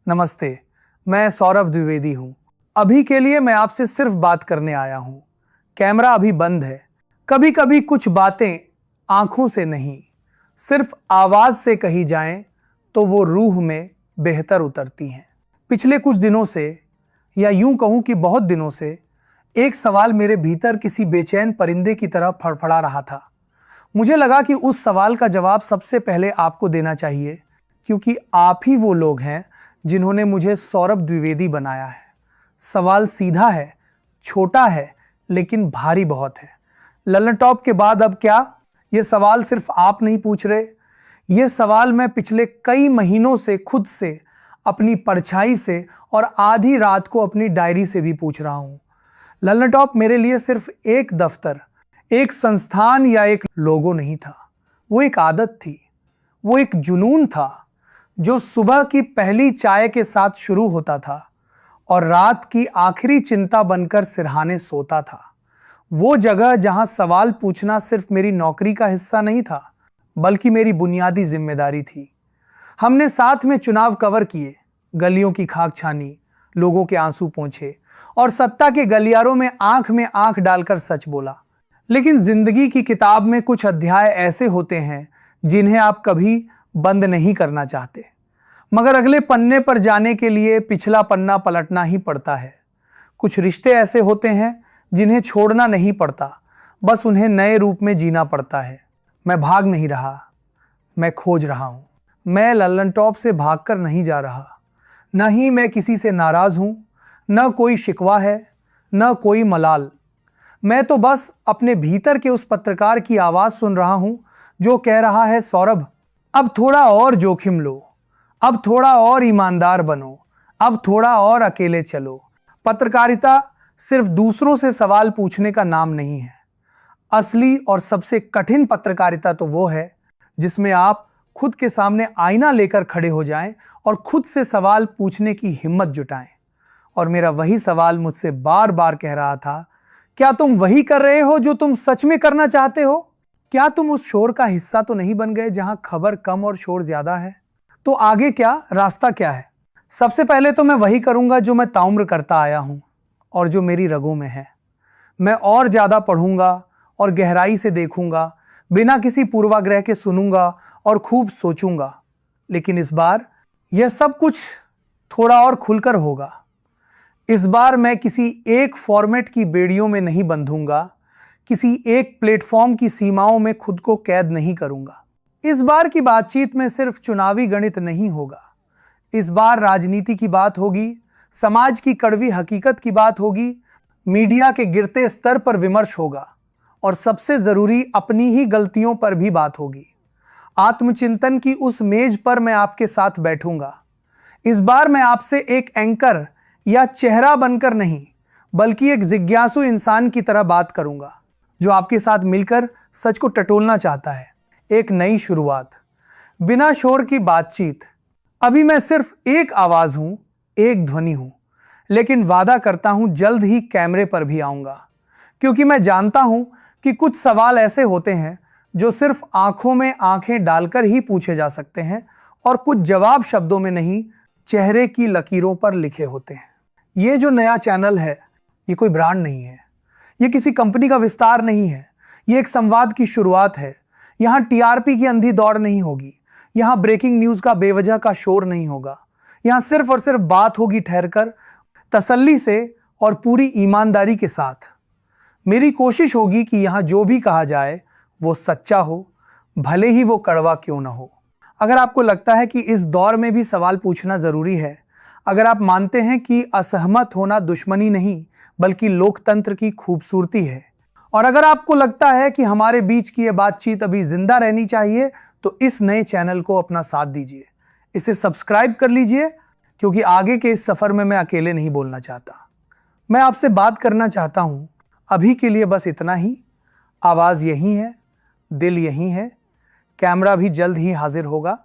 नमस्ते, मैं सौरभ द्विवेदी हूँ। अभी के लिए मैं आपसे सिर्फ बात करने आया हूँ। कैमरा अभी बंद है। कभी कभी कुछ बातें आंखों से नहीं, सिर्फ आवाज से कही जाएं तो वो रूह में बेहतर उतरती हैं। पिछले कुछ दिनों से, या यूं कहूं कि बहुत दिनों से, एक सवाल मेरे भीतर किसी बेचैन परिंदे की तरह फड़फड़ा रहा था। मुझे लगा कि उस सवाल का जवाब सबसे पहले आपको देना चाहिए, क्योंकि आप ही वो लोग हैं जिन्होंने मुझे सौरभ द्विवेदी बनाया है। सवाल सीधा है, छोटा है, लेकिन भारी बहुत है। लल्लन टॉप के बाद अब क्या? ये सवाल सिर्फ आप नहीं पूछ रहे। ये सवाल मैं पिछले कई महीनों से खुद से, अपनी परछाई से और आधी रात को अपनी डायरी से भी पूछ रहा हूं। लल्लन टॉप मेरे लिए सिर्फ एक दफ्तर, एक संस्थान या एक लोगो नहीं था। वो एक आदत थी, वो एक जुनून था जो सुबह की पहली चाय के साथ शुरू होता था और रात की आखिरी चिंता बनकर सिरहाने सोता था। वो जगह जहां सवाल पूछना सिर्फ मेरी नौकरी का हिस्सा नहीं था, बल्कि मेरी बुनियादी जिम्मेदारी थी। हमने साथ में चुनाव कवर किए, गलियों की खाक छानी, लोगों के आंसू पोंछे और सत्ता के गलियारों में आंख डालकर सच बोला। लेकिन जिंदगी की किताब में कुछ अध्याय ऐसे होते हैं जिन्हें आप कभी बंद नहीं करना चाहते, मगर अगले पन्ने पर जाने के लिए पिछला पन्ना पलटना ही पड़ता है। कुछ रिश्ते ऐसे होते हैं जिन्हें छोड़ना नहीं पड़ता, बस उन्हें नए रूप में जीना पड़ता है। मैं भाग नहीं रहा, मैं खोज रहा हूं। मैं लल्लन टॉप से भागकर नहीं जा रहा। न ही मैं किसी से नाराज हूं, न कोई शिकवा है, न कोई मलाल। मैं तो बस अपने भीतर के उस पत्रकार की आवाज सुन रहा हूं जो कह रहा है, सौरभ, अब थोड़ा और जोखिम लो, अब थोड़ा और ईमानदार बनो, अब थोड़ा और अकेले चलो। पत्रकारिता सिर्फ दूसरों से सवाल पूछने का नाम नहीं है। असली और सबसे कठिन पत्रकारिता तो वो है जिसमें आप खुद के सामने आईना लेकर खड़े हो जाएं और खुद से सवाल पूछने की हिम्मत जुटाएं। और मेरा वही सवाल मुझसे बार बार कह रहा था, क्या तुम वही कर रहे हो जो तुम सच में करना चाहते हो? क्या तुम उस शोर का हिस्सा तो नहीं बन गए जहां खबर कम और शोर ज्यादा है? तो आगे क्या, रास्ता क्या है? सबसे पहले तो मैं वही करूंगा जो मैं ताउम्र करता आया हूं और जो मेरी रगों में है। मैं और ज्यादा पढ़ूंगा और गहराई से देखूंगा, बिना किसी पूर्वाग्रह के सुनूंगा और खूब सोचूंगा। लेकिन इस बार यह सब कुछ थोड़ा और खुलकर होगा। इस बार मैं किसी एक फॉर्मेट की बेड़ियों में नहीं बंधूंगा, किसी एक प्लेटफॉर्म की सीमाओं में खुद को कैद नहीं करूंगा। इस बार की बातचीत में सिर्फ चुनावी गणित नहीं होगा। इस बार राजनीति की बात होगी, समाज की कड़वी हकीकत की बात होगी, मीडिया के गिरते स्तर पर विमर्श होगा और सबसे जरूरी अपनी ही गलतियों पर भी बात होगी। आत्मचिंतन की उस मेज पर मैं आपके साथ बैठूंगा। इस बार मैं आपसे एक एंकर या चेहरा बनकर नहीं, बल्कि एक जिज्ञासु इंसान की तरह बात करूंगा जो आपके साथ मिलकर सच को टटोलना चाहता है। एक नई शुरुआत, बिना शोर की बातचीत। अभी मैं सिर्फ एक आवाज हूं, एक ध्वनि हूं, लेकिन वादा करता हूं जल्द ही कैमरे पर भी आऊंगा, क्योंकि मैं जानता हूं कि कुछ सवाल ऐसे होते हैं जो सिर्फ आंखों में आंखें डालकर ही पूछे जा सकते हैं और कुछ जवाब शब्दों में नहीं, चेहरे की लकीरों पर लिखे होते हैं। ये जो नया चैनल है, ये कोई ब्रांड नहीं है, ये किसी कंपनी का विस्तार नहीं है, ये एक संवाद की शुरुआत है। यहाँ टीआरपी की अंधी दौड़ नहीं होगी, यहाँ ब्रेकिंग न्यूज का बेवजह का शोर नहीं होगा। यहाँ सिर्फ और सिर्फ बात होगी ठहरकर, तसल्ली से और ईमानदारी ईमानदारी के साथ। मेरी कोशिश होगी कि यहाँ जो भी कहा जाए वो सच्चा हो, भले ही वो कड़वा क्यों ना हो। अगर आपको लगता है कि इस दौर में भी सवाल पूछना जरूरी है, अगर आप मानते हैं कि असहमत होना दुश्मनी नहीं बल्कि लोकतंत्र की खूबसूरती है, और अगर आपको लगता है कि हमारे बीच की यह बातचीत अभी जिंदा रहनी चाहिए, तो इस नए चैनल को अपना साथ दीजिए, इसे सब्सक्राइब कर लीजिए, क्योंकि आगे के इस सफर में मैं अकेले नहीं बोलना चाहता। मैं आपसे बात करना चाहता हूं। अभी के लिए बस इतना ही। आवाज यही है, दिल यही है, कैमरा भी जल्द ही हाजिर होगा।